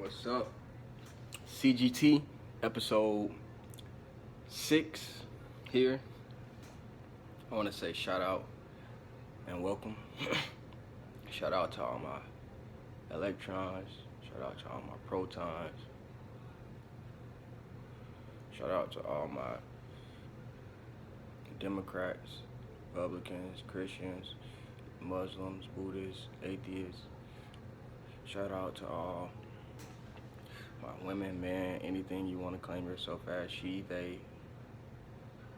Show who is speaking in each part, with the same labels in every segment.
Speaker 1: What's up? CGT episode 6 here. I want to say shout out and welcome. Shout out to all my electrons. Shout out to all my protons. Shout out to all my Democrats, Republicans, Christians, Muslims, Buddhists, atheists. Shout out to all my women, men, anything you want to claim yourself as, she, they,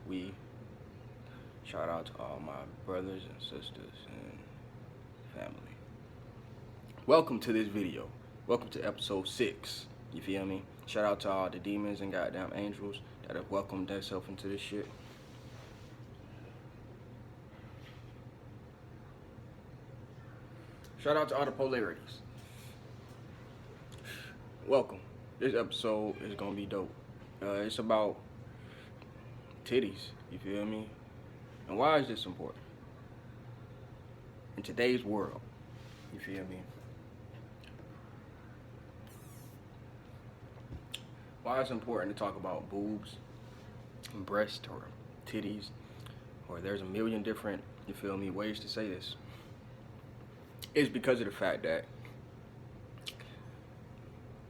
Speaker 1: we. Shout out to all my brothers and sisters and family. Welcome to this video. Welcome to episode 6. You feel me? Shout out to all the demons and goddamn angels that have welcomed themselves into this shit. Shout out to all the polarities. Welcome. This episode is gonna be dope. It's about titties, you feel me? And why is this important? In today's world, you feel me? Why it's important to talk about boobs and breasts or titties, or there's a million different, you feel me, ways to say this. It's because of the fact that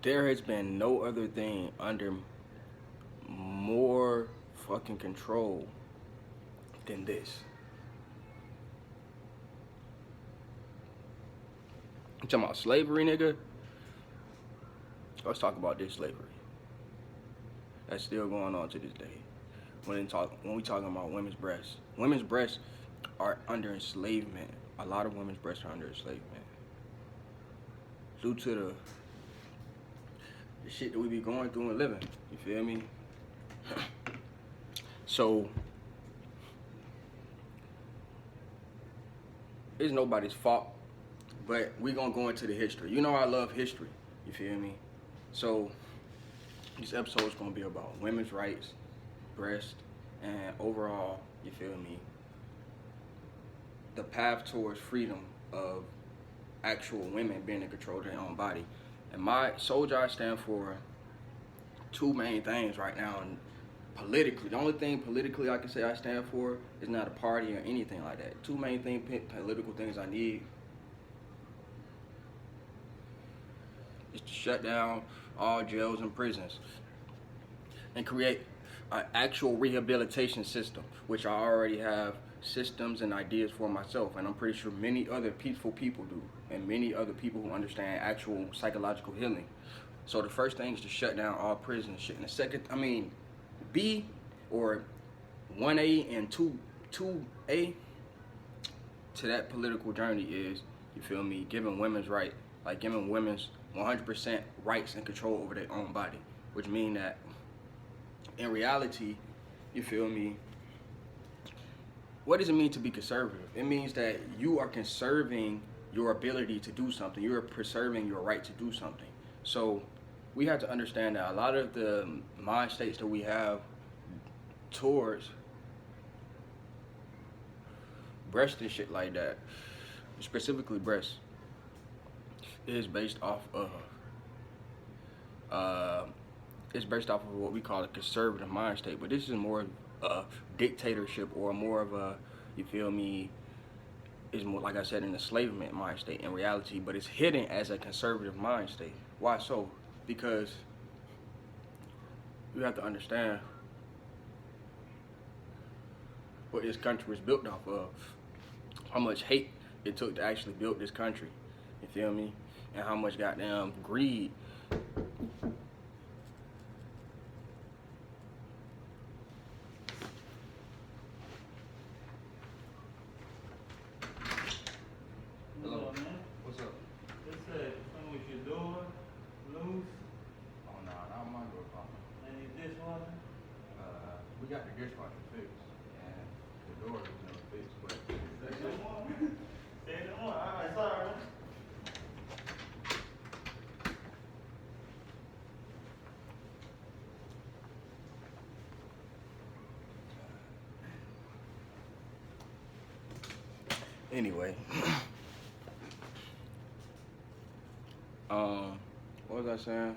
Speaker 1: there has been no other thing under more fucking control than this. You talking about slavery, nigga? Let's talk about this slavery. That's still going on to this day. When we talking about women's breasts are under enslavement. A lot of women's breasts are under enslavement due to the shit that we be going through and living. You feel me? So it's nobody's fault, but we gonna go into the history. You know I love history. You feel me? So this episode is gonna be about women's rights, breast, and overall, you feel me, the path towards freedom of actual women being in control of their own body. And my Xolji, I stand for two main things right now. And politically, the only thing politically I can say I stand for is not a party or anything like that. Two main political things I need is to shut down all jails and prisons and create an actual rehabilitation system, which I already have systems and ideas for myself, and I'm pretty sure many other peaceful people do, and many other people who understand actual psychological healing. So the first thing is to shut down all prison shit. And the second, B or 1A and 2A to that political journey is, you feel me, giving women's right, like giving women's 100% rights and control over their own body, which mean that in reality, you feel me, what does it mean to be conservative? It means that you are conserving your ability to do something. You're preserving your right to do something. So we have to understand that a lot of the mind states that we have towards breast and shit like that, specifically breasts, is based off of what we call a conservative mind state. But this is more a dictatorship, or more of a, you feel me, is more, like I said, an enslavement mind state in reality, but it's hidden as a conservative mind state. Why so? Because you have to understand what this country was built off of, how much hate it took to actually build this country, you feel me, and how much goddamn greed we got the dishwasher fixed, and the door was never fixed, but
Speaker 2: Stay on. Alright, sorry.
Speaker 1: anyway, What was I saying?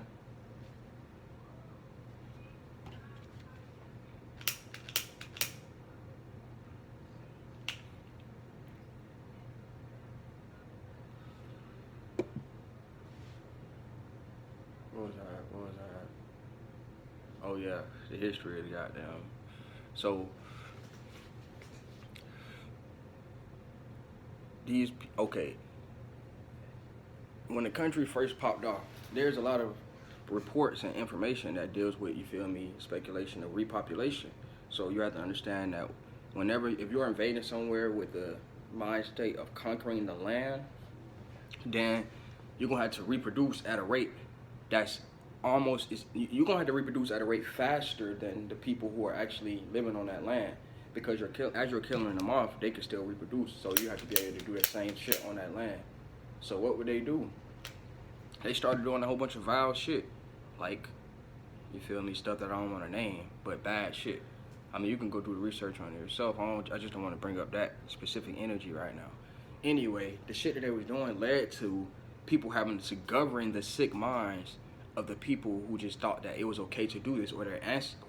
Speaker 1: What was I? Oh yeah, the history of the goddamn. So okay. When the country first popped off, there's a lot of reports and information that deals with, you feel me, speculation of repopulation. So you have to understand that if you're invading somewhere with the mind state of conquering the land, then you're gonna have to reproduce at a rate that's you're gonna have to reproduce at a rate faster than the people who are actually living on that land, because as you're killing them off, they can still reproduce. So you have to be able to do the same shit on that land. So what would they do? They started doing a whole bunch of vile shit, like, you feel me, stuff that I don't want to name, but bad shit. I mean, you can go do the research on it yourself. I just don't want to bring up that specific energy right now. Anyway, the shit that they was doing led to people having to govern the sick minds of the people who just thought that it was okay to do this, or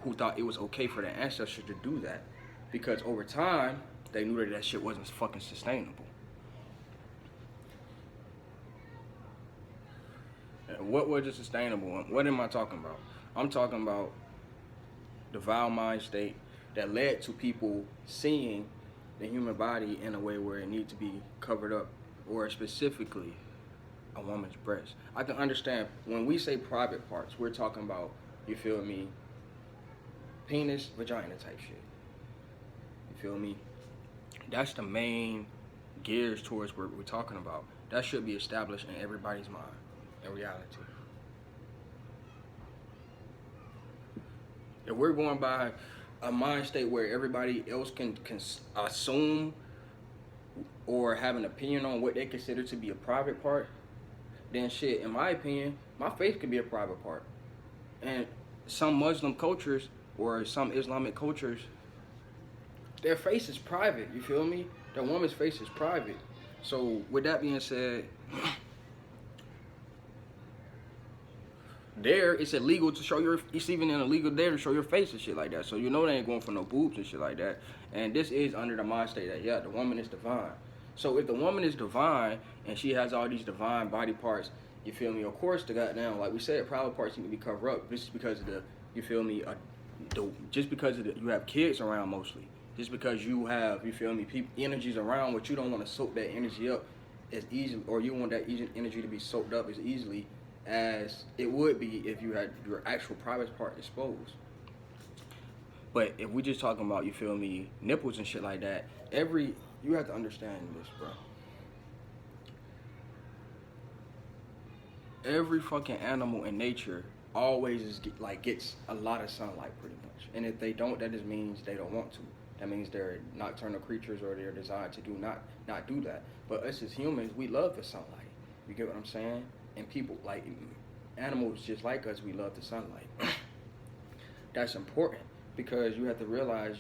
Speaker 1: who thought it was okay for their ancestors to do that. Because over time, they knew that shit wasn't fucking sustainable. And what was it sustainable? What am I talking about? I'm talking about the vile mind state that led to people seeing the human body in a way where it needs to be covered up, or specifically a woman's breast. I can understand when we say private parts, we're talking about, you feel me, penis, vagina type shit. You feel me? That's the main gears towards what we're talking about. That should be established in everybody's mind, in reality. If we're going by a mind state where everybody else can assume or have an opinion on what they consider to be a private part, then shit, in my opinion, my face could be a private part. And some Muslim cultures or some Islamic cultures, their face is private, you feel me? The woman's face is private. So with that being said, there it's illegal to show it's even illegal there to show your face and shit like that. So you know they ain't going for no boobs and shit like that. And this is under the mind state that, yeah, the woman is divine. So if the woman is divine and she has all these divine body parts, you feel me, of course the goddamn, like we said, private parts need to be covered up. This is because of you feel me, just because of you have kids around mostly. Just because you have, you feel me, energies around, but you don't want to soak that energy up as easily, or you want that energy to be soaked up as easily as it would be if you had your actual private part exposed. But if we just talking about, you feel me, nipples and shit like that, you have to understand this, bro. Every fucking animal in nature always gets a lot of sunlight, pretty much. And if they don't, that just means they don't want to. That means they're nocturnal creatures, or they're designed to not do that. But us as humans, we love the sunlight. You get what I'm saying? And people, like animals just like us, we love the sunlight. That's important, because you have to realize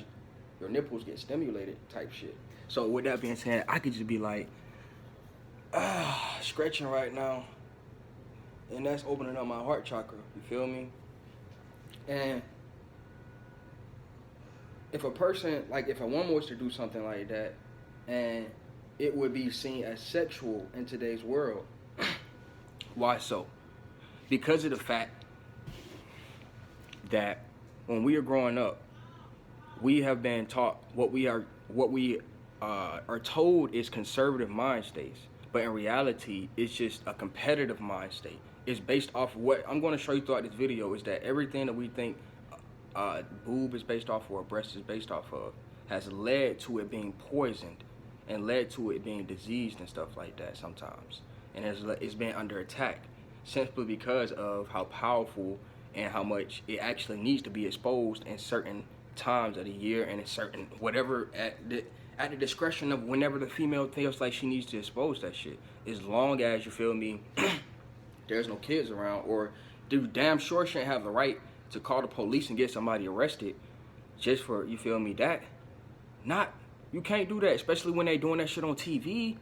Speaker 1: your nipples get stimulated type shit. So with that being said, I could just be like, stretching right now, and that's opening up my heart chakra, you feel me? And if a woman was to do something like that, and it would be seen as sexual in today's world, why so? Because of the fact that when we are growing up, we have been taught what we are told is conservative mind states, but in reality, it's just a competitive mind state. It's based off what I'm going to show you throughout this video, is that everything that we think boob is based off, or breast is based off of, has led to it being poisoned and led to it being diseased and stuff like that sometimes. And it's been under attack simply because of how powerful and how much it actually needs to be exposed in certain times of the year, and in certain whatever at the discretion of whenever the female feels like she needs to expose that shit, as long as, you feel me, there's no kids around, or dude damn sure shouldn't have the right to call the police and get somebody arrested just for, you feel me, that. You can't do that, especially when they doing that shit on TV.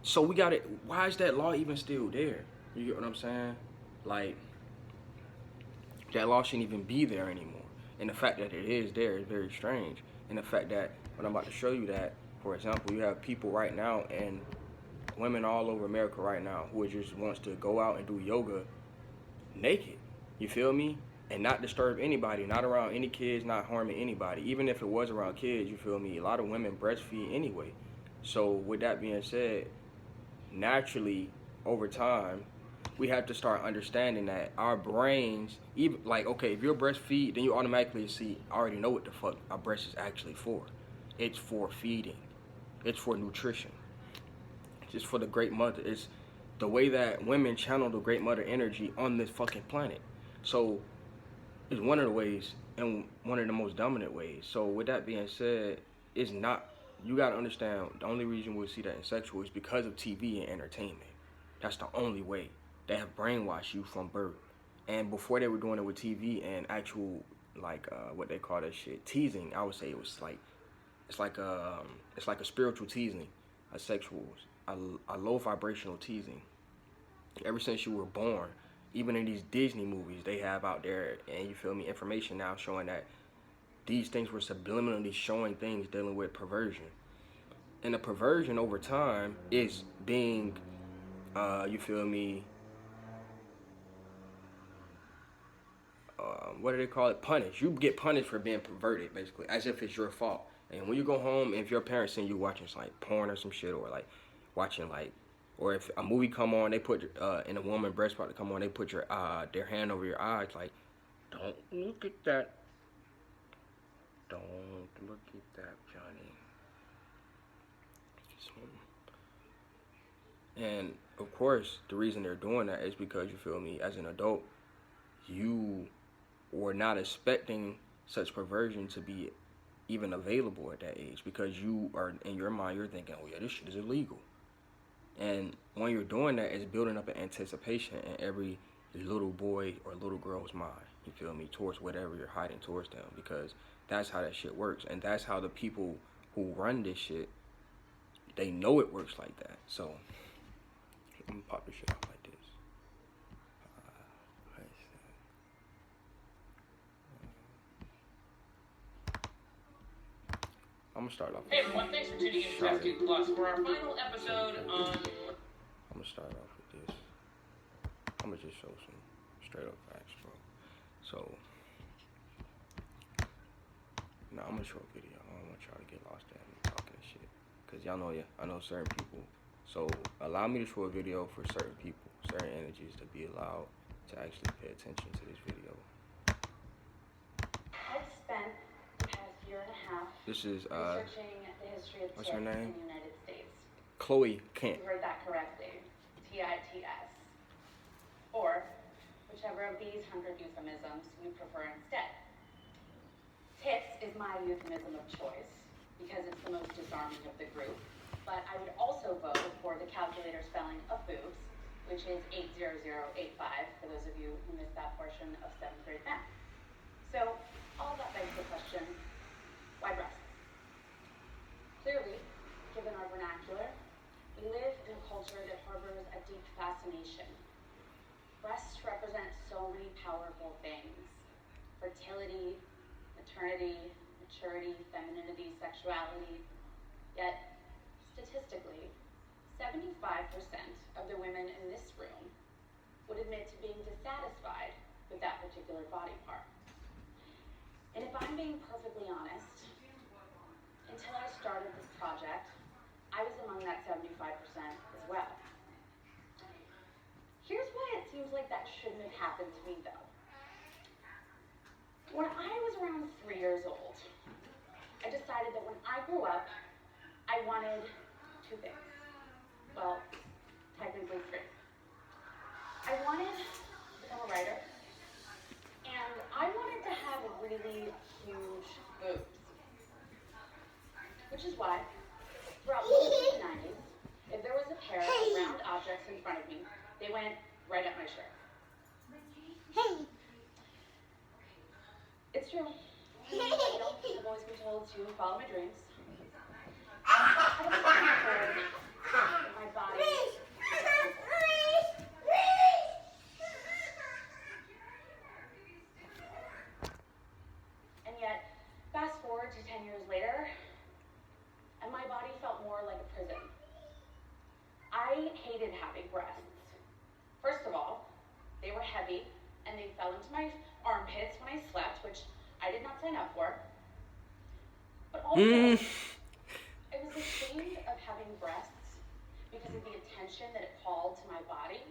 Speaker 1: So why is that law even still there? You get what I'm saying? Like, that law shouldn't even be there anymore. And the fact that it is there is very strange. And the fact that, when I'm about to show you that, for example, you have people right now and women all over America right now who just wants to go out and do yoga naked. You feel me? And not disturb anybody, not around any kids, not harming anybody. Even if it was around kids, you feel me? A lot of women breastfeed anyway. So with that being said, naturally, over time, we have to start understanding that our brains, even like, okay, if you're breastfeed, then you automatically already know what the fuck our breast is actually for. It's for feeding. It's for nutrition. It's just for the great mother. It's the way that women channel the great mother energy on this fucking planet. So it's one of the ways and one of the most dominant ways. So with that being said, it's not, you gotta understand, the only reason we'll see that in sexual is because of TV and entertainment. That's the only way. They have brainwashed you from birth. And before they were doing it with TV and actual, like, what they call that shit, teasing, I would say it was like, it's like a spiritual teasing, a sexual, a low vibrational teasing. Ever since you were born, even in these Disney movies they have out there, and you feel me, information now showing that these things were subliminally showing things dealing with perversion. And the perversion over time is being, you feel me, what do they call it? Punished. You get punished for being perverted, basically, as if it's your fault. And when you go home, if your parents send you watching like porn or some shit, or like watching like, or if a movie come on, they put in a woman breast part to come on, they put their hand over your eyes, like, don't look at that. Don't look at that, Johnny. And of course, the reason they're doing that is because, you feel me, as an adult, you were not expecting such perversion to be even available at that age, because you are, in your mind, you're thinking, oh yeah, this shit is illegal. And when you're doing that, it's building up an anticipation in every little boy or little girl's mind, you feel me, towards whatever you're hiding towards them, because that's how that shit works. And that's how the people who run this shit, they know it works like that. So I'm gonna pop this shit out like this. I'm gonna start off.
Speaker 3: Hey everyone, thanks for tuning in to CGT Plus for our final episode on.
Speaker 1: I'm gonna start off with this. I'm gonna just show some straight up facts, bro. So, now I'm gonna show a video. I don't want y'all to get lost in me talking shit, cause y'all know, I know certain people. So allow me to show a video for certain people, certain energies, to be allowed to actually pay attention to this video.
Speaker 4: I've spent the past year and a half
Speaker 1: This is
Speaker 4: researching the history of
Speaker 1: what's her
Speaker 4: tits
Speaker 1: name?
Speaker 4: in the United States.
Speaker 1: Chloe Kent.
Speaker 4: You heard that correctly. TITS. Or whichever of these 100 euphemisms you prefer instead. Tits is my euphemism of choice because it's the most disarming of the group. But I would also vote for the calculator spelling of boobs, which is 80085 for those of you who missed that portion of 7th grade math. So all that begs the question, why breasts? Clearly, given our vernacular, we live in a culture that harbors a deep fascination. Breasts represent so many powerful things: fertility, maternity, maturity, femininity, sexuality. Yet, statistically, 75% of the women in this room would admit to being dissatisfied with that particular body part. And if I'm being perfectly honest, until I started this project, I was among that 75% as well. Here's why it seems like that shouldn't have happened to me though. When I was around 3 years old, I decided that when I grew up, I wanted 2 things. Well, technically 3. I wanted to become a writer, and I wanted to have really huge boobs. Which is why, throughout most of the 90s, if there was a pair of round objects in front of me, they went right up my shirt. It's true. I've always been told to follow my dreams. I was told that my body Also, I was ashamed of having breasts because of the attention that it called to my body,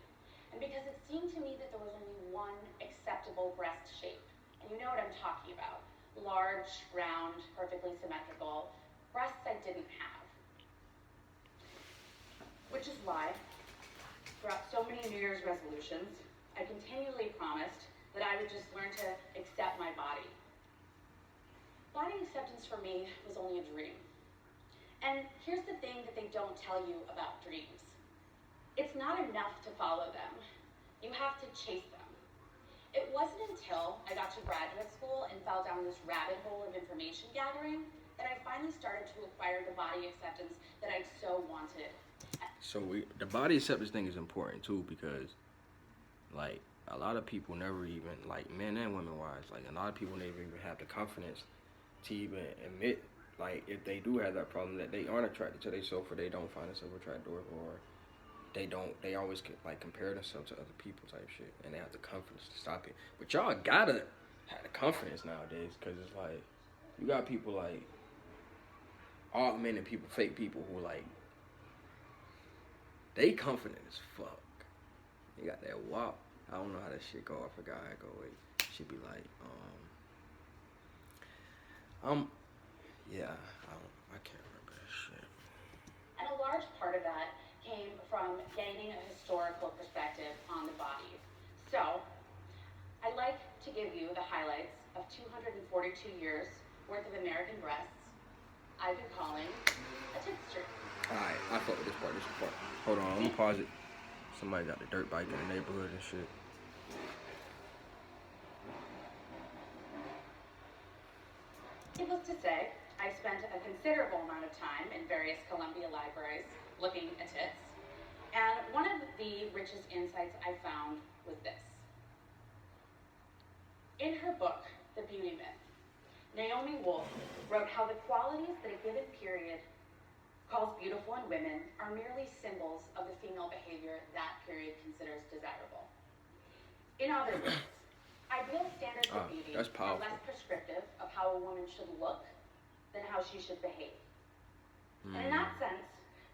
Speaker 4: and because it seemed to me that there was only one acceptable breast shape. And you know what I'm talking about. Large, round, perfectly symmetrical breasts I didn't have. Which is why, throughout so many New Year's resolutions, I continually promised that I would just learn to accept my body. Body acceptance for me was only a dream. And here's the thing that they don't tell you about dreams. It's not enough to follow them. You have to chase them. It wasn't until I got to graduate school and fell down this rabbit hole of information gathering that I finally started to acquire the body acceptance that I so wanted.
Speaker 1: So the body acceptance thing is important too, because like a lot of people never even, like men and women wise, like a lot of people never even have the confidence to even admit, like if they do have that problem, that they aren't attracted to themselves, or they don't find themselves attractive, or they always like compare themselves to other people type shit, and they have the confidence to stop it. But y'all gotta have the confidence nowadays, because it's like you got people like augmented people, fake people who like they confident as fuck. They got that walk. I don't know how that shit go. I forgot how it go. Wait, should be like yeah, I can't remember that shit.
Speaker 4: And a large part of that came from gaining a historical perspective on the body. So, I'd like to give you the highlights of 242 years worth of American breasts I've been calling a tipster.
Speaker 1: Alright, I fuck with this part. Hold on, I'm gonna pause it. Somebody got the dirt bike in the neighborhood and shit.
Speaker 4: Needless to say, I spent a considerable amount of time in various Columbia libraries looking at tits, and one of the richest insights I found was this. In her book, The Beauty Myth, Naomi Wolf wrote how the qualities that a given period calls beautiful in women are merely symbols of the female behavior that period considers desirable. In other words, ideal standards of beauty are less prescriptive of how a woman should look than how she should behave. And in that sense,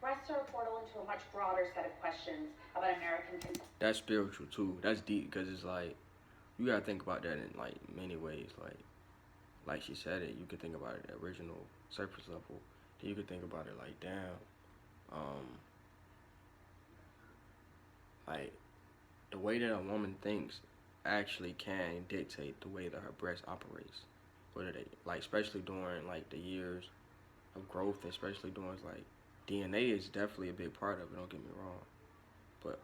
Speaker 4: breasts are a portal into a much broader set of questions about American conception.
Speaker 1: That's spiritual too. That's deep, because it's like you gotta think about that in like many ways. Like she said it, you could think about it at original surface level. Then you could think about it like, damn, like the way that a woman thinks actually can dictate the way that her breast operates. Whether they like, especially during like the years of growth, especially during like DNA is definitely a big part of it. Don't get me wrong, but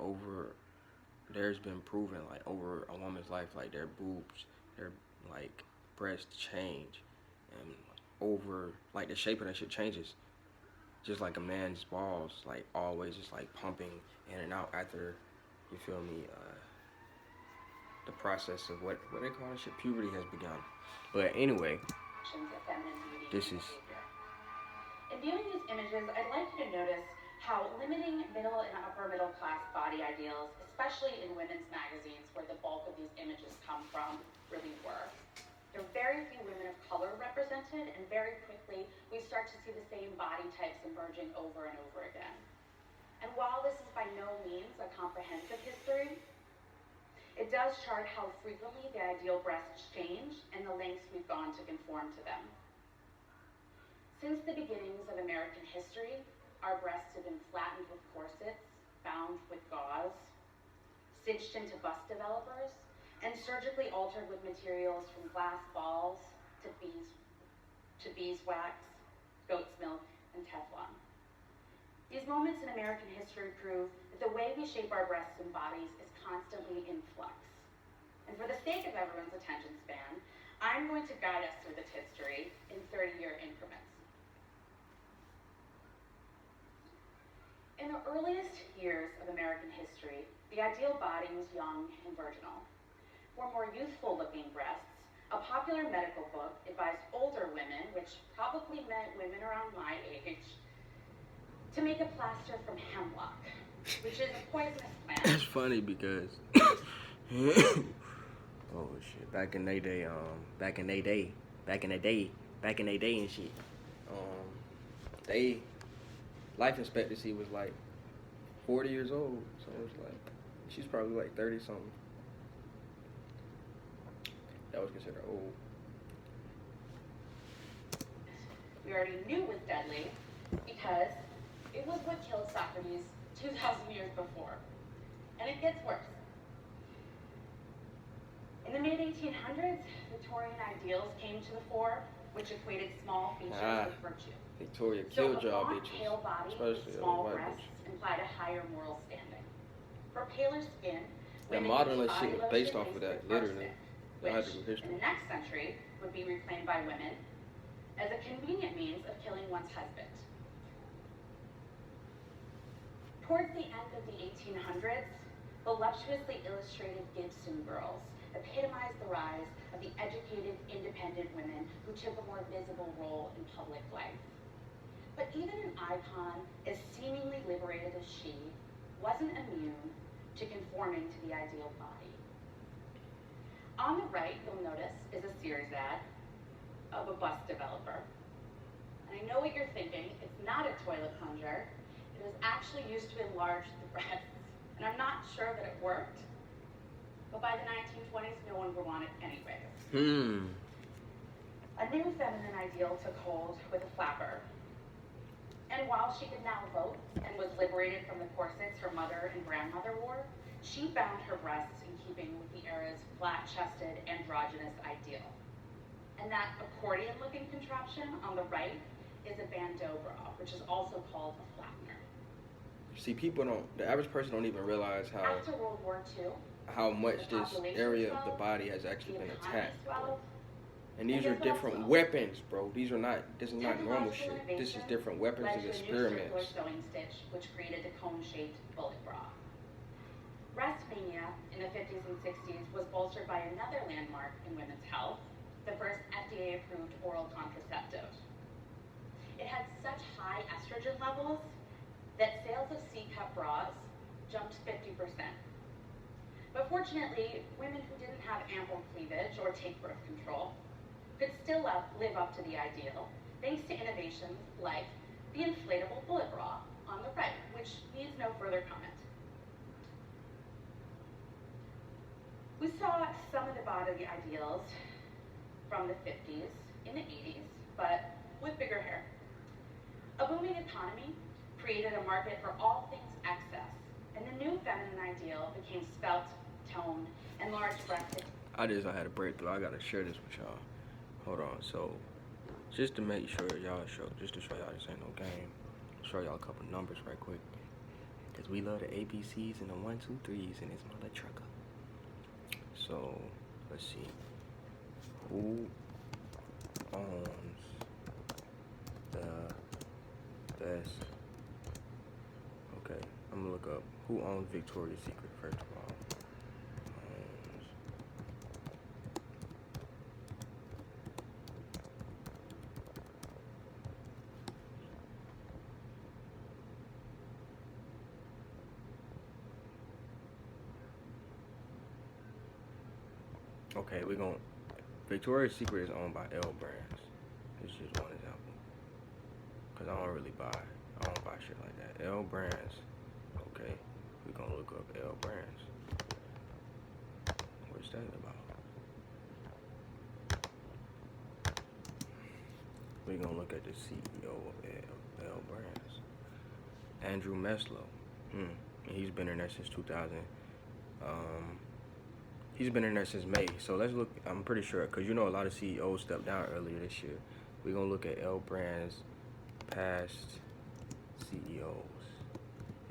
Speaker 1: there's been proven like over a woman's life, like their boobs, their like breasts change, and over like the shape of that shit changes. Just like a man's balls, like always just like pumping in and out after, you feel me, the process of what they call that shit, puberty has begun. But anyway, this is.
Speaker 4: In viewing these images, I'd like you to notice how limiting middle and upper middle class body ideals, especially in women's magazines where the bulk of these images come from, really were. There are very few women of color represented, and very quickly we start to see the same body types emerging over and over again. And while this is by no means a comprehensive history, it does chart how frequently the ideal breasts change and the lengths we've gone to conform to them. Since the beginnings of American history, our breasts have been flattened with corsets, bound with gauze, stitched into bust developers, and surgically altered with materials from glass balls to beeswax, goat's milk, and Teflon. These moments in American history prove that the way we shape our breasts and bodies is constantly in flux. And for the sake of everyone's attention span, I'm going to guide us through this history in 30-year increments. In the earliest years of American history, the ideal body was young and virginal. For more youthful-looking breasts, a popular medical book advised older women, which probably meant women around my age, to make a plaster from hemlock, which is a poisonous plant.
Speaker 1: It's funny because oh shit, back in the day and shit. they life expectancy was like 40 years old. So it's like she's probably like 30 something. That was considered old.
Speaker 4: We already knew it was deadly because it was what killed Socrates 2,000 years before. And it gets worse. In the mid-1800s, Victorian ideals came to the fore, which equated small features with virtue.
Speaker 1: Victoria
Speaker 4: So
Speaker 1: killed
Speaker 4: a
Speaker 1: y'all
Speaker 4: blonde,
Speaker 1: bitches.
Speaker 4: pale body with
Speaker 1: Especially
Speaker 4: small
Speaker 1: white
Speaker 4: breasts
Speaker 1: bitches.
Speaker 4: implied a higher moral standing. For paler skin,
Speaker 1: That
Speaker 4: women
Speaker 1: modern
Speaker 4: used
Speaker 1: shit
Speaker 4: body
Speaker 1: was based
Speaker 4: lotion
Speaker 1: off of
Speaker 4: laced
Speaker 1: that,
Speaker 4: with
Speaker 1: literally.
Speaker 4: arsenic,
Speaker 1: That had
Speaker 4: which
Speaker 1: to be
Speaker 4: in
Speaker 1: history.
Speaker 4: the next century would be reclaimed by women as a convenient means of killing one's husband. Towards the end of the 1800s, voluptuously illustrated Gibson girls epitomized the rise of the educated, independent women who took a more visible role in public life. But even an icon as seemingly liberated as she wasn't immune to conforming to the ideal body. On the right, you'll notice, is a Sears ad of a bus developer. And I know what you're thinking, it's not a toilet plunger. It was actually used to enlarge the breasts. And I'm not sure that it worked, but by the 1920s, no one would want it anyways. A new feminine ideal took hold with a flapper. And while she could now vote and was liberated from the corsets her mother and grandmother wore, she bound her breasts in keeping with the era's flat-chested, androgynous ideal. And that accordion-looking contraption on the right is a bandeau bra, which is also called a flattener.
Speaker 1: See, the average person don't even realize
Speaker 4: After World War II,
Speaker 1: how much
Speaker 4: the
Speaker 1: this
Speaker 4: population
Speaker 1: area of the
Speaker 4: swelled,
Speaker 1: body has actually
Speaker 4: the
Speaker 1: been
Speaker 4: economy
Speaker 1: attacked.
Speaker 4: swelled,
Speaker 1: And these
Speaker 4: and
Speaker 1: are
Speaker 4: guess what
Speaker 1: different
Speaker 4: else?
Speaker 1: weapons, bro. This is not normal shit.
Speaker 4: Technological
Speaker 1: This is
Speaker 4: innovation
Speaker 1: different weapons
Speaker 4: led
Speaker 1: and
Speaker 4: to a new circular
Speaker 1: experiments.
Speaker 4: sewing stitch, which created the cone-shaped bullet bra. Breast mania in the 50s and 60s was bolstered by another landmark in women's health, the first FDA-approved oral contraceptive. It had such high estrogen levels that sales of C-cup bras jumped 50%. But fortunately, women who didn't have ample cleavage or take birth control could still live up to the ideal, thanks to innovations like the inflatable bullet bra on the right, which needs no further comment. We saw some of the body ideals from the 50s in the 80s, but with bigger hair. A booming economy created a market for all things excess, and the new feminine ideal became svelte, toned, and large-breasted.
Speaker 1: I had a breakthrough. I gotta share this with y'all. Hold on. So, just to make sure just to show y'all this ain't no game, I'll show y'all a couple numbers right quick. Because we love the ABCs and the 1, 2, 3s in this mother trucker. So, let's see. Who owns the best? Okay, I'm gonna look up who owns Victoria's Secret first of all. Okay, Victoria's Secret is owned by L Brands. This is just one example. Cause I don't buy shit like that. L Brands. Okay, we're gonna look up L Brands. What's that about? We're gonna look at the CEO of L Brands. Andrew Meslow. He's been in there since 2000. He's been in there since May. So let's look. I'm pretty sure, because a lot of CEOs stepped down earlier this year. We're going to look at L Brand's past CEOs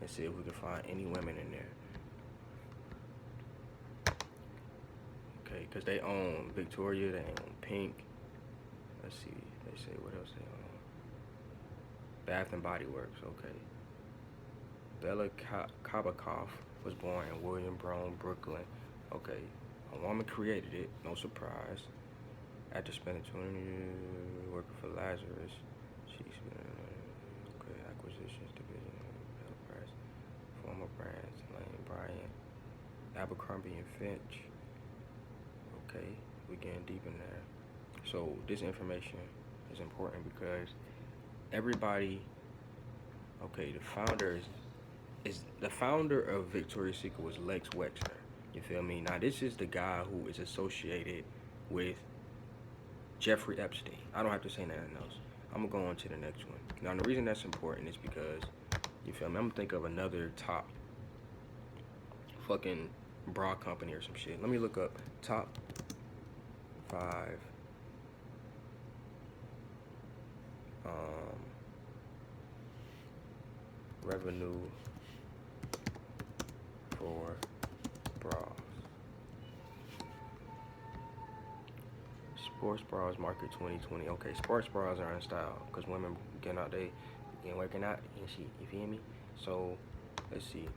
Speaker 1: and see if we can find any women in there. Okay, because they own Victoria, they own Pink. Let's see. They say what else they own. Bath and Body Works, okay. Bella Kabakov was born in William Brown, Brooklyn. Okay, a woman created it, no surprise. After spending 20 years working for Lazarus, she's been acquisitions division, Press, former brands, Lane Bryant, Abercrombie and Finch. Okay, we're getting deep in there. So this information is important because everybody. Okay, the founder of Victoria's Secret was Lex Wexner. You feel me? Now this is the guy who is associated with Jeffrey Epstein. I don't have to say nothing else. I'm gonna go on to the next one. Now the reason that's important is because, you feel me, I'm gonna think of another top fucking bra company or some shit. Let me look up top 5 revenue for bras. Sports bras market 2020. Okay, sports bras are in style because women getting out, they getting working out and shit. You feel me? So let's see.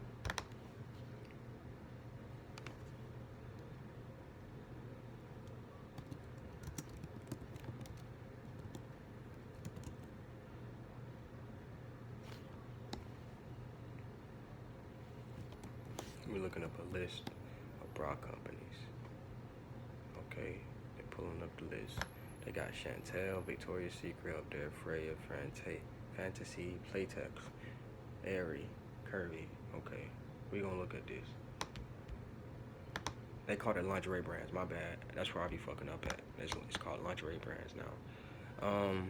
Speaker 1: We're looking up a list of bra companies. Okay, they're pulling up the list. They got Chantel, Victoria's Secret up there, Freya, Fantasy, Playtex, Aerie, Curvy. Okay, we're gonna look at this. They call it lingerie brands, my bad. That's where I be fucking up at. It's called lingerie brands now.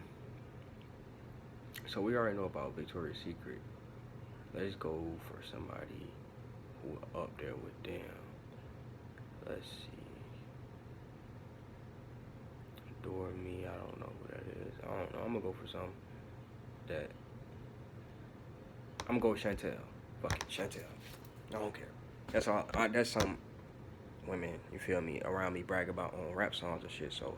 Speaker 1: So we already know about Victoria's Secret. Let's go for somebody who up there with them. Let's see. Adore Me, I don't know who that is. I don't know. I'm gonna go for some that. I'm gonna go with Chantel. Fuck it, Chantel. I don't care. That's all. That's some women, you feel me, around me brag about on rap songs and shit. So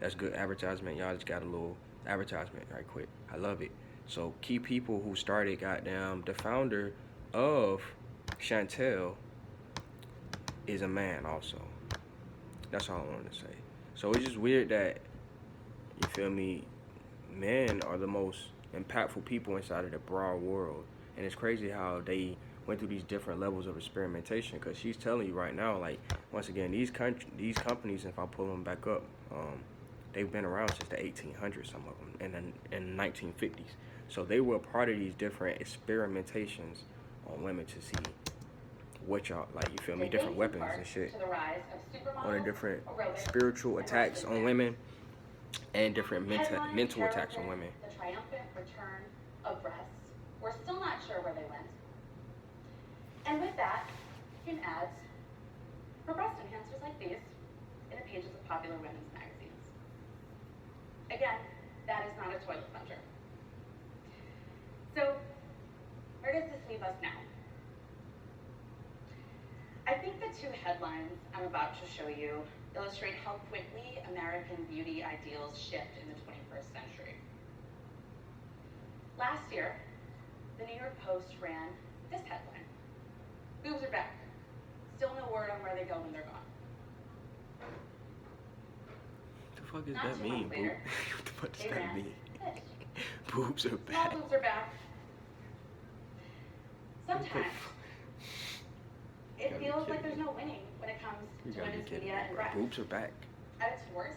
Speaker 1: that's good advertisement. Y'all just got a little advertisement right quick. I love it. So key people who started, goddamn, the founder of Chantel is a man also. That's all I wanted to say. So it's just weird that, you feel me, men are the most impactful people inside of the bra world. And it's crazy how they went through these different levels of experimentation, because she's telling you right now, like, once again, these companies, if I pull them back up, they've been around since the 1800s, some of them, and the 1950s. So they were a part of these different experimentations on women to see what y'all, like, you feel me, different weapons and shit, on the different spiritual attacks on women and different mental attacks on women.
Speaker 4: The triumphant return of breasts. We're still not sure where they went. And with that came ads for breast enhancers like these in the pages of popular women's magazines. Again, that is not a toilet plunger. So, where does this leave us now? I think the two headlines I'm about to show you illustrate how quickly American beauty ideals shift in the 21st century. Last year, the New York Post ran this headline: boobs are back. Still no word on where they go when they're gone.
Speaker 1: What the fuck does
Speaker 4: Not
Speaker 1: that
Speaker 4: 2
Speaker 1: mean,
Speaker 4: months
Speaker 1: boob?
Speaker 4: later,
Speaker 1: What the fuck does
Speaker 4: they
Speaker 1: that
Speaker 4: ran
Speaker 1: mean?
Speaker 4: this.
Speaker 1: Boobs are
Speaker 4: Small
Speaker 1: back.
Speaker 4: boobs are back. Sometimes it feels like there's no winning when it comes to women's media and breasts.
Speaker 1: Boobs are back.
Speaker 4: At its worst,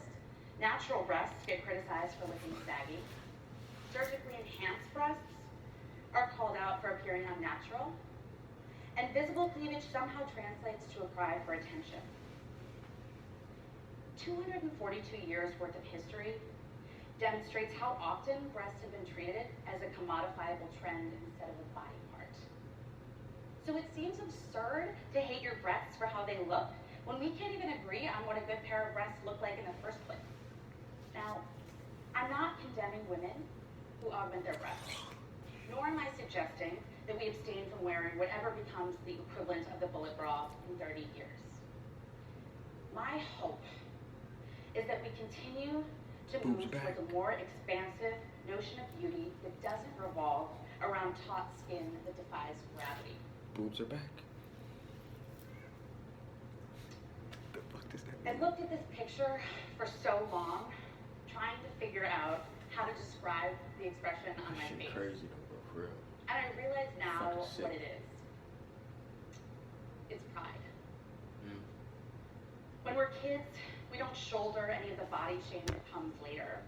Speaker 4: natural breasts get criticized for looking saggy. Surgically enhanced breasts are called out for appearing unnatural. And visible cleavage somehow translates to a cry for attention. 242 years worth of history demonstrates how often breasts have been treated as a commodifiable trend instead of a body part. So it seems absurd to hate your breasts for how they look when we can't even agree on what a good pair of breasts look like in the first place. Now, I'm not condemning women who augment their breasts, nor am I suggesting that we abstain from wearing whatever becomes the equivalent of the bullet bra in 30 years. My hope is that we continue to move towards a more expansive notion of beauty that doesn't revolve around taut skin that defies gravity.
Speaker 1: Boobs are back. The fuck does that mean?
Speaker 4: I looked at this picture for so long, trying to figure out how to describe the expression on my face.
Speaker 1: Crazy though, bro, for real.
Speaker 4: And I realize now
Speaker 1: Fucking
Speaker 4: what
Speaker 1: sick.
Speaker 4: it is. It's pride.
Speaker 1: Mm.
Speaker 4: When we're kids, we don't shoulder any of the body shame that comes later.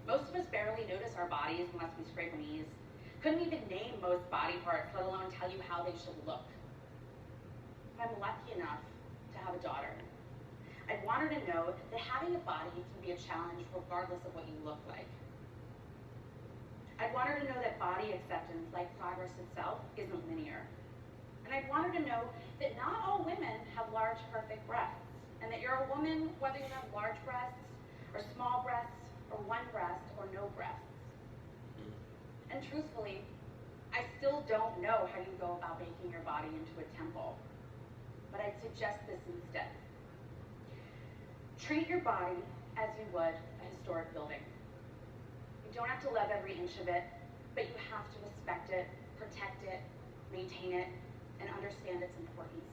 Speaker 4: Most of us barely notice our bodies unless we scrape our knees. Couldn't even name most body parts, let alone tell you how they should look. If I'm lucky enough to have a daughter, I'd want her to know that having a body can be a challenge regardless of what you look like. I'd want her to know that body acceptance, like progress itself, isn't linear. And I'd want her to know that not all women have large, perfect breasts, and that you're a woman whether you have large breasts, or small breasts, or one breast, or no breasts. And truthfully, I still don't know how you go about making your body into a temple, but I'd suggest this instead. Treat your body as you would a historic building. You don't have to love every inch of it, but you have to respect it, protect it, maintain it, and understand its importance.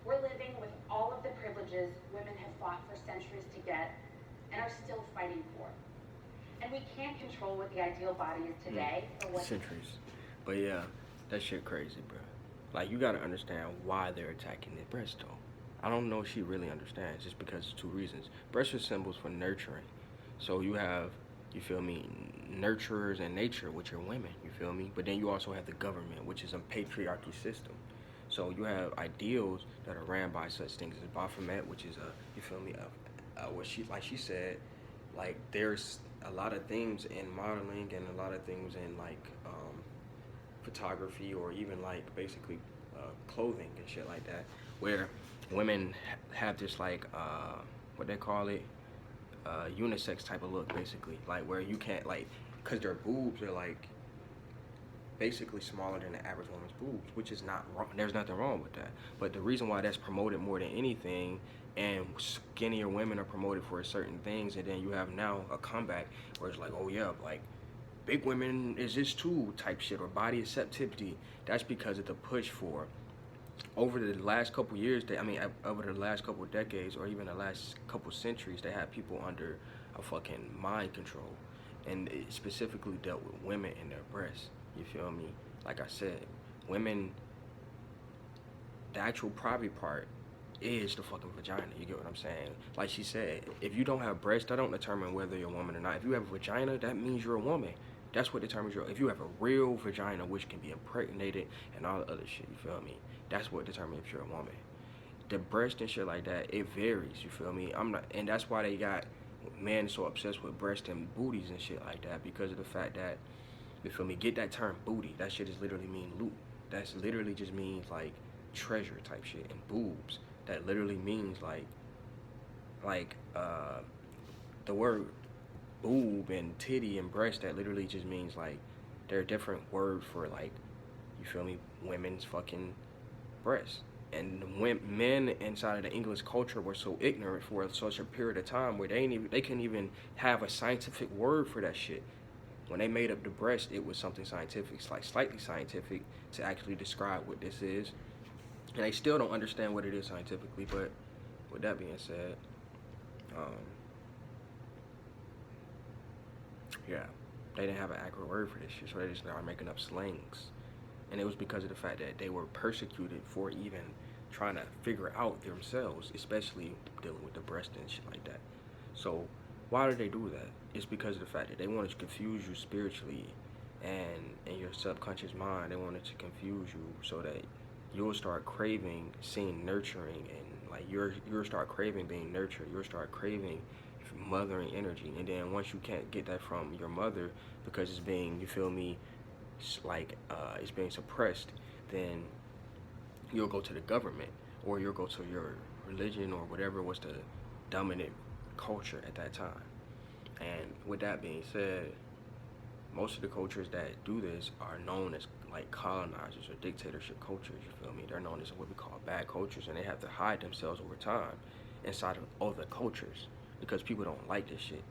Speaker 4: We're living with all of the privileges women have fought for centuries to get and are still fighting for. And we can't control what the ideal body is today or what
Speaker 1: centuries. But yeah, that shit crazy, bro. Like, you gotta understand why they're attacking the breast, though. I don't know if she really understands, just because of two reasons. Breasts are symbols for nurturing. So you have, you feel me, nurturers in nature, which are women, you feel me? But then you also have the government, which is a patriarchy system. So you have ideals that are ran by such things as Baphomet, which is you feel me, what she, like she said, like there's a lot of things in modeling and a lot of things in like photography or even like basically clothing and shit like that, where women have this like what they call it, unisex type of look, basically, like where you can't like, cause their boobs are like basically smaller than the average woman's boobs, which is not wrong. There's nothing wrong with that. But the reason why that's promoted more than anything, and skinnier women are promoted for certain things, and then you have now a comeback where it's like, oh yeah, like big women is this too type shit, or body acceptability. That's because of the push for over the last couple years, over the last couple decades, or even the last couple centuries, they had people under a fucking mind control, and it specifically dealt with women and their breasts. You feel me? Like I said, women, the actual private part is the fucking vagina. You get what I'm saying? Like she said, if you don't have breasts, that don't determine whether you're a woman or not. If you have a vagina, that means you're a woman. That's what determines if you have a real vagina, which can be impregnated and all the other shit, you feel me? That's what determines if you're a woman. The breast and shit like that, it varies, you feel me? And that's why they got men so obsessed with breast and booties and shit like that, because of the fact that, you feel me, get that term booty, that shit is literally mean loot. That's literally just means like treasure type shit. And boobs, that literally means like the word boob and titty and breast, that literally just means like they're a different word for like, you feel me, women's fucking breasts. And men inside of the English culture were so ignorant for such a period of time where they couldn't even have a scientific word for that shit. When they made up the breast, it was something scientific, it's like slightly scientific, to actually describe what this is. And they still don't understand what it is scientifically, but with that being said, yeah, they didn't have an accurate word for this shit, so they just started making up slangs. And it was because of the fact that they were persecuted for even trying to figure out themselves, especially dealing with the breast and shit like that. So why did they do that? It's because of the fact that they wanted to confuse you spiritually, and in your subconscious mind, they wanted to confuse you so that you'll start craving seeing nurturing, and like you'll start craving being nurtured. You'll start craving mothering energy, and then once you can't get that from your mother because it's being, you feel me, like it's being suppressed, then you'll go to the government, or you'll go to your religion, or whatever was the dominant culture at that time. And with that being said, most of the cultures that do this are known as like colonizers or dictatorship cultures, you feel me? They're known as what we call bad cultures, and they have to hide themselves over time inside of other cultures because people don't like this shit.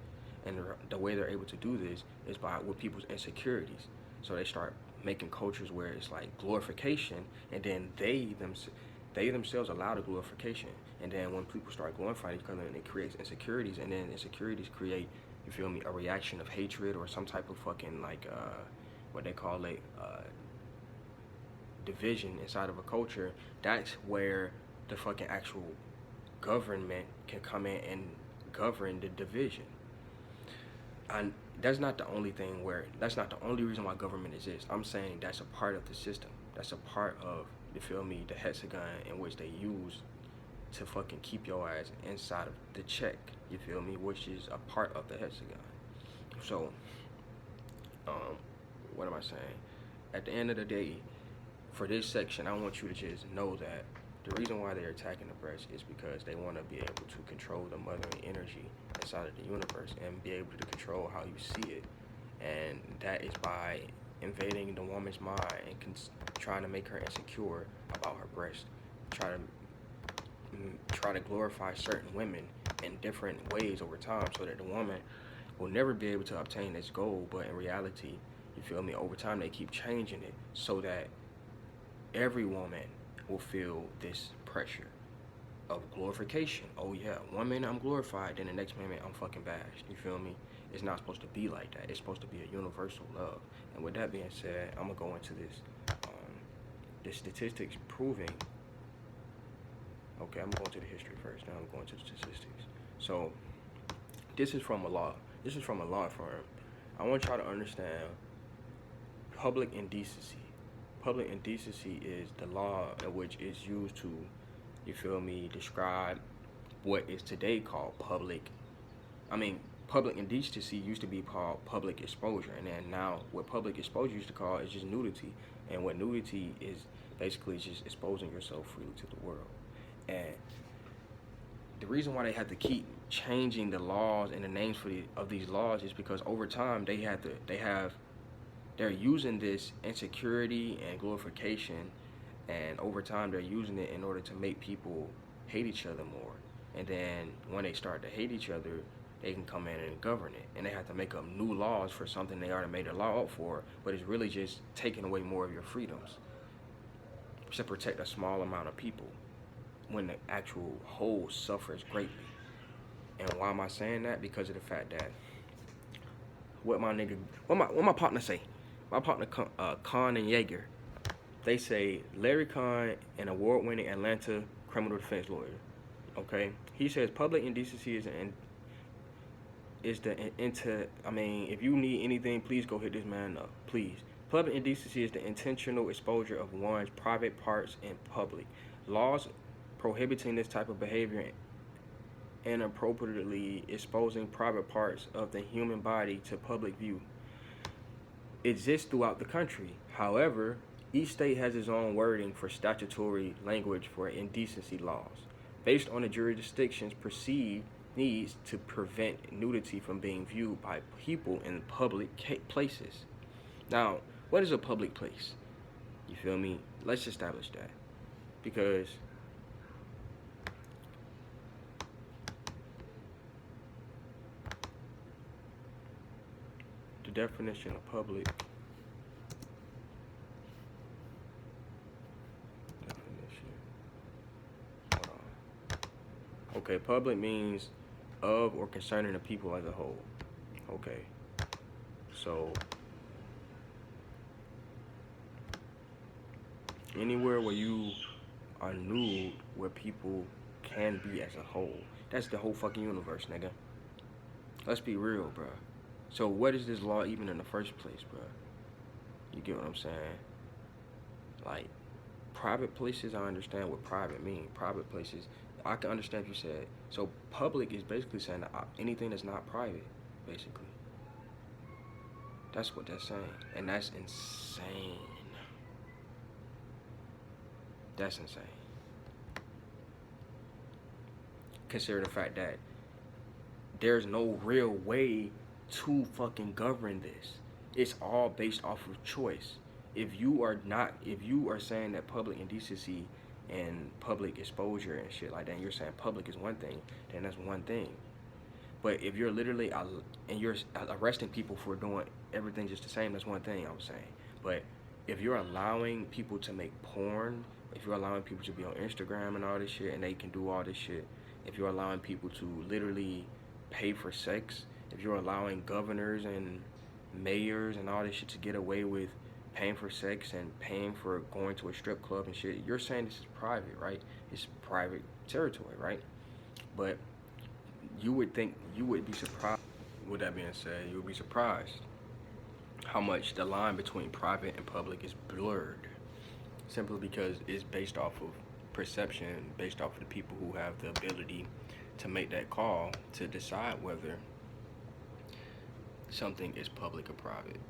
Speaker 1: And the way they're able to do this is with people's insecurities. So they start making cultures where it's like glorification, and then they themselves allow the glorification. And then when people start glorifying each other, and it creates insecurities, and then insecurities create, you feel me, a reaction of hatred or some type of fucking like what they call it, division inside of a culture. That's where the fucking actual government can come in and govern the division. I that's not the only thing where that's not the only reason why government exists. I'm saying that's a part of the system. That's a part of, you feel me, the hexagon in which they use to fucking keep your ass inside of the check. You feel me, which is a part of the hexagon. So, what am I saying? At the end of the day, for this section, I want you to just know that the reason why they're attacking the breast is because they want to be able to control the mothering energy inside of the universe and be able to control how you see it. And that is by invading the woman's mind and trying to make her insecure about her breast. Try to glorify certain women in different ways over time so that the woman will never be able to obtain this goal. But in reality, you feel me, over time they keep changing it so that every woman will feel this pressure of glorification. Oh yeah, one minute I'm glorified, then the next minute I'm fucking bashed. You feel me? It's not supposed to be like that. It's supposed to be a universal love. And with that being said, I'm gonna go into this. The statistics proving. Okay, I'm going to the history first. Now I'm going to the statistics. So this is from a law. This is from a law firm. I want y'all to understand public indecency. Public indecency is the law in which is used to, you feel me, describe what is today called public indecency used to be called public exposure, and then now what public exposure used to call is just nudity. And what nudity is basically just exposing yourself freely to the world. And the reason why they have to keep changing the laws and the names of these laws is because over time they're using this insecurity and glorification, and over time they're using it in order to make people hate each other more. And then when they start to hate each other, they can come in and govern it. And they have to make up new laws for something they already made a law up for, but it's really just taking away more of your freedoms to protect a small amount of people when the actual whole suffers greatly. And why am I saying that? Because of the fact that what my partner say? My partner Khan and Yeager, they say Larry Khan, an award-winning Atlanta criminal defense lawyer. Okay, he says public indecency if you need anything, please go hit this man up, please. Public indecency is the intentional exposure of one's private parts in public. Laws prohibiting this type of behavior and inappropriately exposing private parts of the human body to public view exists throughout the country. However, each state has its own wording for statutory language for indecency laws, based on the jurisdiction's perceived needs to prevent nudity from being viewed by people in public places. Now, what is a public place? You feel me? Let's establish that. Because the definition of public Okay, public means of or concerning the people as a whole. Okay, so anywhere where you are nude, where people can be as a whole. That's the whole fucking universe, nigga. Let's be real, bruh. So what is this law even in the first place, bruh? You get what I'm saying? Like, private places, I understand what private mean. Private places, I can understand if you said. So public is basically saying that anything that's not private, basically. That's what that's saying. And that's insane. That's insane. Consider the fact that there's no real way to fucking govern this. It's all based off of choice. If you are saying that public indecency and public exposure and shit like that, and you're saying public is one thing, then that's one thing. But if you're literally and you're arresting people for doing everything just the same, that's one thing I was saying. But if you're allowing people to make porn, if you're allowing people to be on Instagram and all this shit, and they can do all this shit, if you're allowing people to literally pay for sex, if you're allowing governors and mayors and all this shit to get away with paying for sex and paying for going to a strip club and shit, you're saying this is private, right? It's private territory, right? But you would be surprised with that being said, you'll be surprised how much the line between private and public is blurred, simply because it's based off of perception, based off of the people who have the ability to make that call to decide whether something is public or private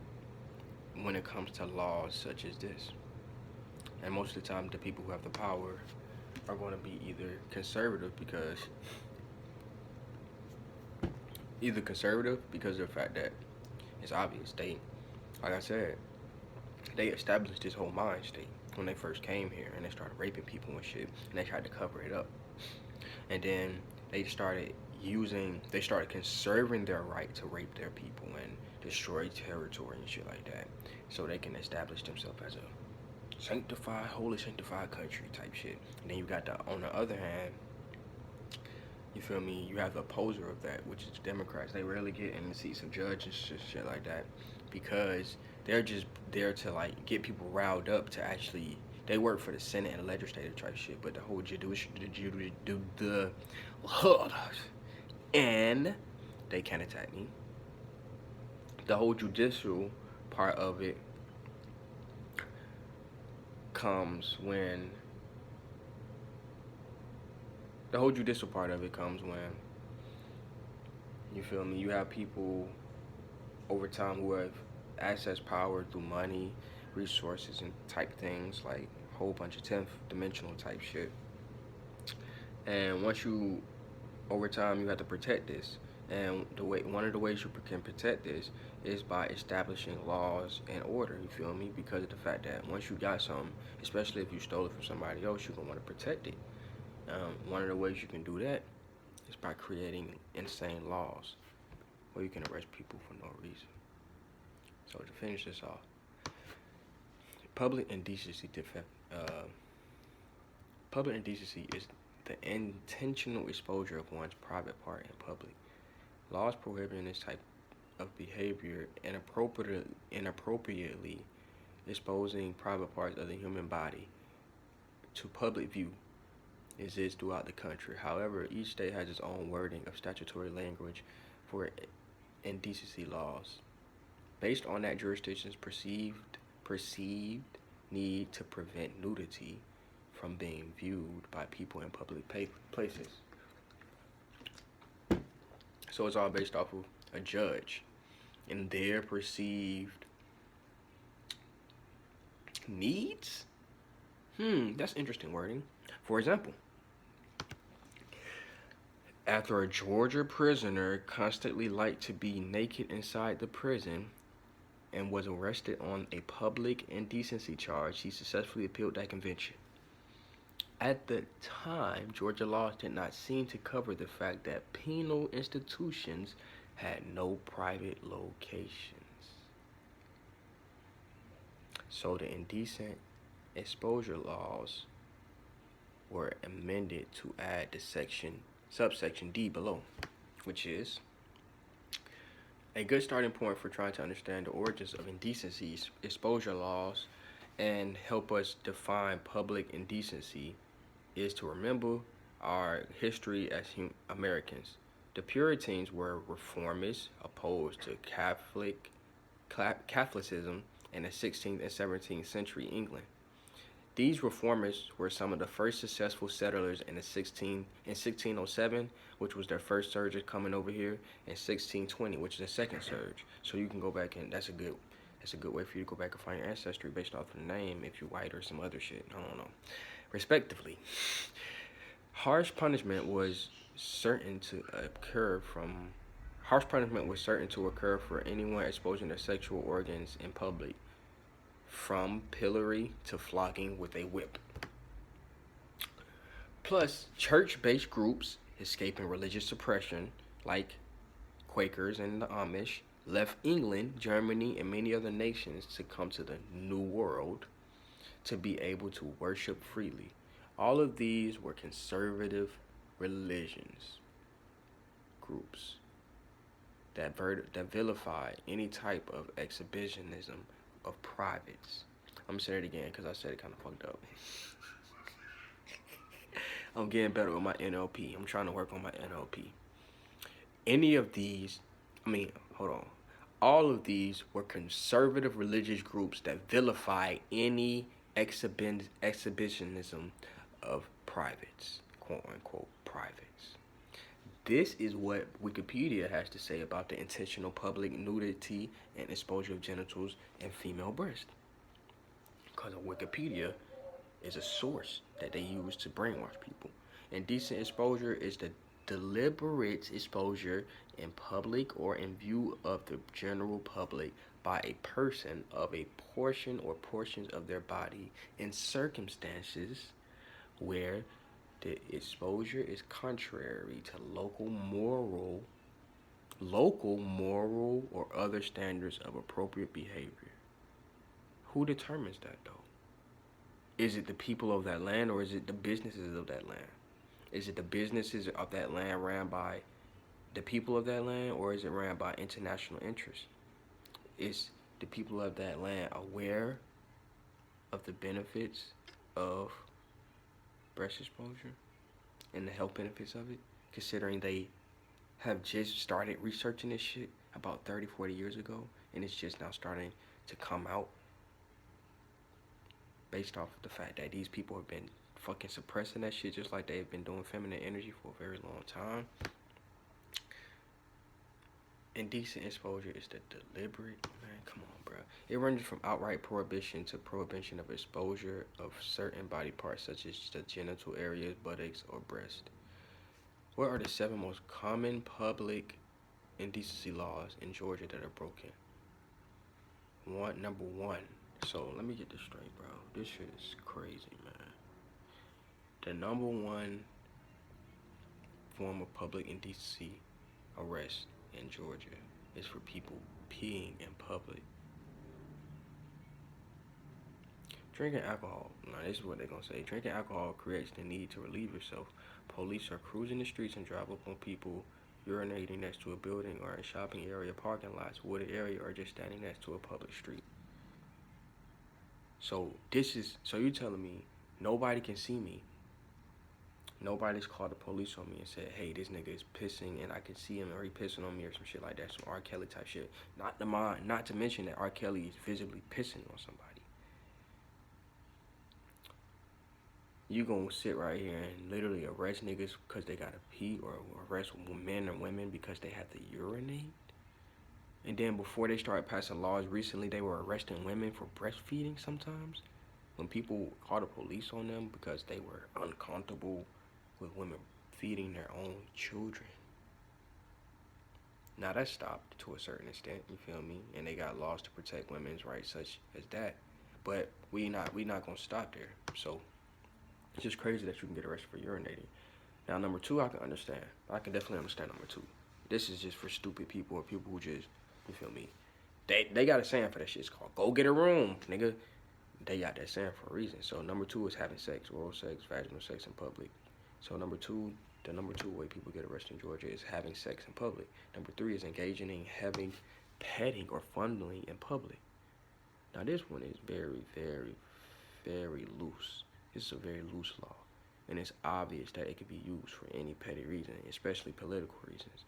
Speaker 1: when it comes to laws such as this. And most of the time, the people who have the power are going to be either conservative because of the fact that it's obvious. Like I said, they established this whole mind state when they first came here, and they started raping people and shit, and they tried to cover it up. And then they started conserving their right to rape their people and destroy territory and shit like that, so they can establish themselves as a holy sanctified country type shit. And then you got on the other hand, you feel me, you have the opposer of that, which is Democrats. They rarely get in the seats of judges and shit like that, because they're just there to like get people riled up to actually, they work for the Senate and legislative type shit. But the whole and they can't attack me. The whole judicial part of it comes when you feel me, you have people over time who have access power through money, resources, and type things, like a whole bunch of 10th dimensional type shit. And over time, you have to protect this. And one of the ways you can protect this is by establishing laws and order, you feel me? Because of the fact that once you got something, especially if you stole it from somebody else, you're going to want to protect it. One of the ways you can do that is by creating insane laws where you can arrest people for no reason. So to finish this off, public indecency is the intentional exposure of one's private part in public. Laws prohibiting this type of behavior inappropriately exposing private parts of the human body to public view exists throughout the country. However, each state has its own wording of statutory language for indecency laws, based on that jurisdiction's perceived need to prevent nudity from being viewed by people in public places. So it's all based off of a judge and their perceived needs? That's interesting wording. For example, after a Georgia prisoner constantly liked to be naked inside the prison and was arrested on a public indecency charge, he successfully appealed that conviction. At the time, Georgia laws did not seem to cover the fact that penal institutions had no private locations. So the indecent exposure laws were amended to add the subsection D below, which is a good starting point for trying to understand the origins of indecency exposure laws and help us define public indecency is to remember our history as Americans. The Puritans were reformists opposed to Catholicism in the 16th and 17th century England. These reformists were some of the first successful settlers in 1607, which was their first surge coming over here, and 1620, which is the second surge. So you can go back and that's a good way for you to go back and find your ancestry based off of the name, if you're white or some other shit. I don't know. Respectively. Harsh punishment was certain to occur for anyone exposing their sexual organs in public, from pillory to flogging with a whip. Plus, church-based groups escaping religious suppression, like Quakers and the Amish, left England, Germany, and many other nations to come to the New World to be able to worship freely. All of these were conservative religions, groups that vilify any type of exhibitionism of privates. I'm gonna say it again because I said it kind of fucked up. I'm getting better with my NLP. I'm trying to work on my NLP. Any of these hold on. All of these were conservative religious groups that vilify any exhibitionism of privates, quote unquote privates. This is what Wikipedia has to say about the intentional public nudity and exposure of genitals and female breasts. Because Wikipedia is a source that they use to brainwash people. Indecent exposure is the deliberate exposure in public or in view of the general public by a person of a portion or portions of their body in circumstances where the exposure is contrary to local moral or other standards of appropriate behavior. Who determines that though? Is it the people of that land or is it the businesses of that land? Is it the businesses of that land ran by the people of that land or is it ran by international interests? Is the people of that land aware of the benefits of breast exposure and the health benefits of it, considering they have just started researching this shit about 30, 40 years ago, and it's just now starting to come out based off of the fact that these people have been fucking suppressing that shit just like they've been doing feminine energy for a very long time. Indecent exposure is the deliberate, man, come on, bro. It ranges from outright prohibition to prohibition of exposure of certain body parts such as the genital areas, buttocks, or breast. What are the 7 most common public indecency laws in Georgia that are broken? Number one. So let me get this straight, bro. This shit is crazy, man. The number one form of public indecency arrest in Georgia is for people peeing in public. Drinking alcohol. Now, this is what they're going to say. Drinking alcohol creates the need to relieve yourself. Police are cruising the streets and drive up on people urinating next to a building or in shopping area, parking lots, wooded area, or just standing next to a public street. So you're telling me nobody can see me. Nobody's called the police on me and said, hey, this nigga is pissing and I can see him or he pissing on me or some shit like that, some R. Kelly type shit. Not to mention that R. Kelly is visibly pissing on somebody. You gonna sit right here and literally arrest niggas because they gotta pee or arrest men or women because they have to urinate? And then before they started passing laws recently, they were arresting women for breastfeeding sometimes. When people called the police on them because they were uncomfortable with women feeding their own children. Now that stopped to a certain extent, you feel me? And they got laws to protect women's rights such as that. But we not gonna stop there. So it's just crazy that you can get arrested for urinating. Now number 2, I can understand. I can definitely understand number 2. This is just for stupid people or people who just, you feel me? They got a saying for that shit. It's called go get a room, nigga. They got that saying for a reason. So number 2 is having sex, oral sex, vaginal sex in public. So the number 2 way people get arrested in Georgia is having sex in public. Number 3 is engaging in having petting or fondling in public. Now this one is very, very, very loose. This is a very loose law. And it's obvious that it could be used for any petty reason, especially political reasons.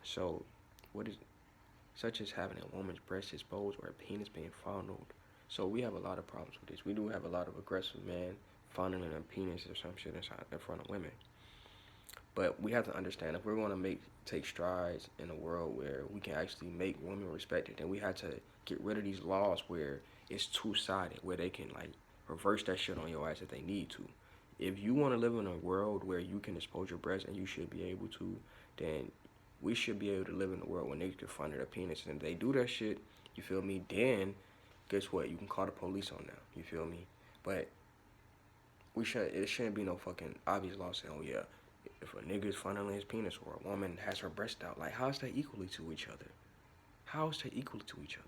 Speaker 1: So such as having a woman's breast exposed or a penis being fondled. So we have a lot of problems with this. We do have a lot of aggressive men fondling their penis or some shit in front of women. But we have to understand, if we're going to take strides in a world where we can actually make women respected, then we have to get rid of these laws where it's two-sided, where they can like reverse that shit on your ass if they need to. If you want to live in a world where you can expose your breast and you should be able to, then we should be able to live in a world where niggas can fondle their penis. And if they do that shit, you feel me, then guess what? You can call the police on them. You feel me? But it shouldn't be no fucking obvious law saying, oh yeah, if a nigga is fondling his penis or a woman has her breast out, like how is that equally to each other? How is that equal to each other?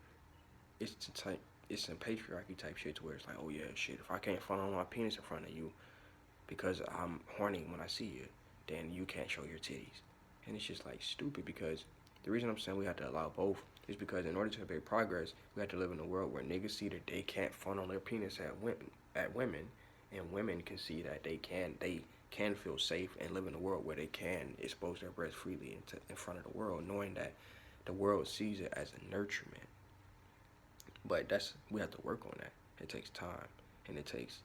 Speaker 1: It's some patriarchy type shit to where it's like, oh yeah, shit, if I can't fondle my penis in front of you because I'm horny when I see you, then you can't show your titties. And it's just like stupid, because the reason I'm saying we have to allow both is because in order to make progress, we have to live in a world where niggas see that they can't fondle their penis at women, and women can see that they can feel safe and live in a world where they can expose their breasts freely in front of the world, knowing that the world sees it as a nurturement. But we have to work on that. It takes time, and it takes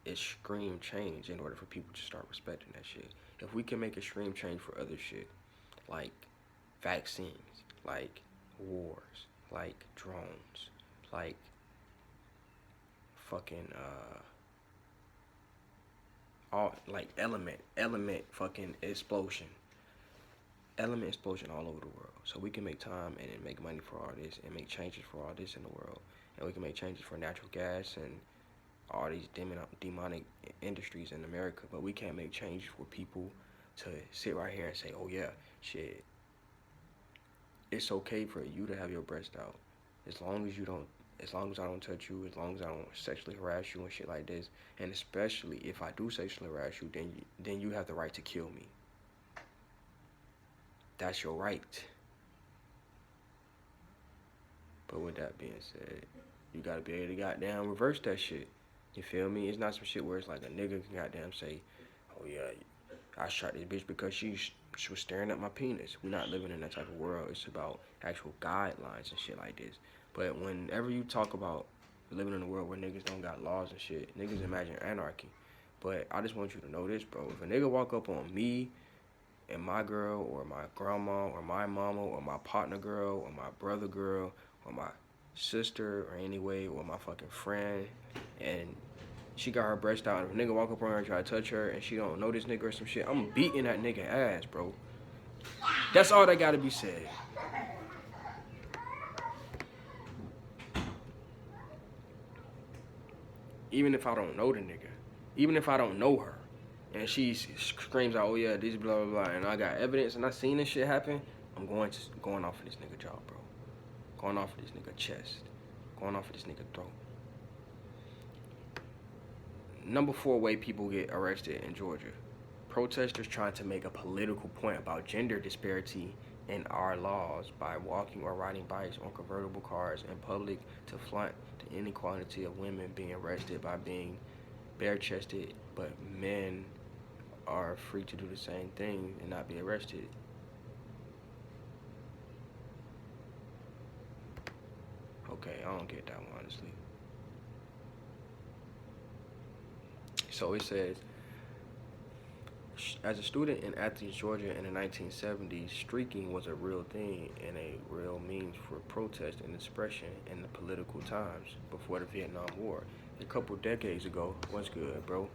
Speaker 1: extreme change in order for people to start respecting that shit. If we can make extreme change for other shit, like vaccines, like wars, like drones, like fucking all like element fucking explosion. Element explosion all over the world. So we can make time and then make money for all this and make changes for all this in the world. And we can make changes for natural gas and all these demonic industries in America. But we can't make changes for people to sit right here and say, oh yeah, shit, it's okay for you to have your breast out. As long as I don't touch you, as long as I don't sexually harass you and shit like this. And especially if I do sexually harass you, then you have the right to kill me. That's your right. But with that being said, you gotta be able to goddamn reverse that shit. You feel me? It's not some shit where it's like a nigga can goddamn say, oh yeah, I shot this bitch because she was staring at my penis. We're not living in that type of world. It's about actual guidelines and shit like this. But whenever you talk about living in a world where niggas don't got laws and shit, niggas imagine anarchy. But I just want you to know this, bro. If a nigga walk up on me and my girl or my grandma or my mama or my partner girl or my brother girl or my sister or anyway or my fucking friend and she got her breast out and if a nigga walk up on her and try to touch her and she don't know this nigga or some shit, I'm beating that nigga ass, bro. That's all that gotta be said. Even if I don't know the nigga, even if I don't know her, and she screams out, oh yeah, this blah, blah, blah, and I got evidence and I seen this shit happen, I'm going off of this nigga jaw, bro. Going off of this nigga chest. Going off of this nigga throat. Number 4 way people get arrested in Georgia. Protesters trying to make a political point about gender disparity in our laws by walking or riding bikes on convertible cars in public to flaunt the inequality of women being arrested by being bare-chested, but men are free to do the same thing and not be arrested. Okay, I don't get that one, honestly. So it says, as a student in Athens, Georgia in the 1970s, streaking was a real thing and a real means for protest and expression in the political times before the Vietnam War. A couple decades ago, what's good, bro?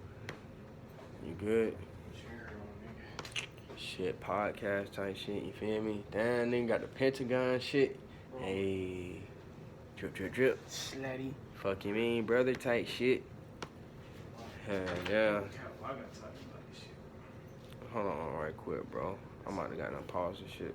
Speaker 1: You good? Shit, podcast type shit, you feel me? Damn, nigga got the Pentagon shit. Hey, drip, drip, drip.
Speaker 5: Slutty.
Speaker 1: Fuck you mean, brother type shit. Hell yeah. Hold on right quick, bro. I might have gotten a pause and shit.